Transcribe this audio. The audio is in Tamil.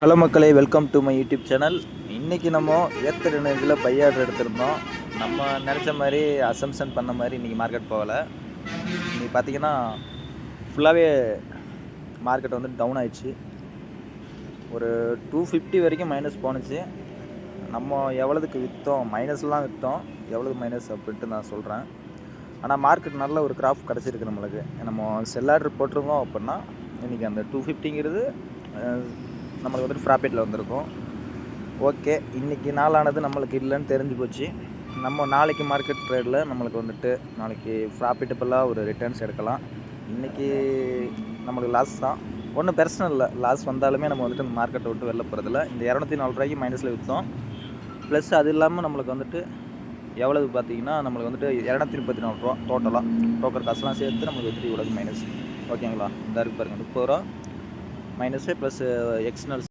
ஹலோ மக்களே, welcome to my YouTube channel. இன்றைக்கி நம்ம ஏற்ற எனர்ஜியில் பை ஆர்டர் எடுத்திருந்தோம். நம்ம நினச்ச மாதிரி அசம்ஷன் பண்ண மாதிரி இன்றைக்கி மார்க்கெட் போகலை. இன்றைக்கி பார்த்திங்கன்னா ஃபுல்லாகவே மார்க்கெட் வந்து டவுன் ஆயிடுச்சு. ஒரு 250 வரைக்கும் மைனஸ் போணுச்சு. நம்ம எவ்வளோதுக்கு விற்றோம், மைனஸ்லாம் விற்றோம், எவ்வளோது மைனஸ் அப்படின்ட்டு நான் சொல்கிறேன். ஆனால் மார்க்கெட் நல்ல ஒரு கிராஃப் கிடச்சிருக்கு நம்மளுக்கு. நம்ம செல் ஆர்டர் போட்டிருந்தோம் அப்படின்னா இன்றைக்கி அந்த 250ங்கிறது நம்மளுக்கு வந்துட்டு ப்ராஃபிட்டில் வந்திருக்கும். ஓகே, இன்றைக்கி நாளானது நம்மளுக்கு இல்லைன்னு தெரிஞ்சு போச்சு. நம்ம நாளைக்கு மார்க்கெட் ட்ரேடில் நம்மளுக்கு வந்துட்டு நாளைக்கு ப்ராஃபிட்டபுளாக ஒரு ரிட்டர்ன்ஸ் எடுக்கலாம். இன்றைக்கி நம்மளுக்கு லாஸ் தான், ஒன்றும் பிரச்சனை இல்லை. லாஸ் வந்தாலுமே நம்ம வந்துட்டு அந்த மார்க்கெட்டை விட்டு வெளில போகிறதில்ல. இந்த 204 ரூபாய்க்கு மைனஸில் விற்றோம். ப்ளஸ் அது இல்லாமல் நம்மளுக்கு வந்துட்டு எவ்வளவு பார்த்தீங்கன்னா நம்மளுக்கு வந்துட்டு 234 ரூபா டோட்டலாக ப்ரோக்கர் காசுலாம் சேர்த்து நம்மளுக்கு வந்துட்டு இவ்வளவு மைனஸ். ஓகேங்களா, இந்த இருக்கு பாருங்கள், 30 ரூபா மைனஸு ப்ளஸ் எக்ஸ்டர்னல்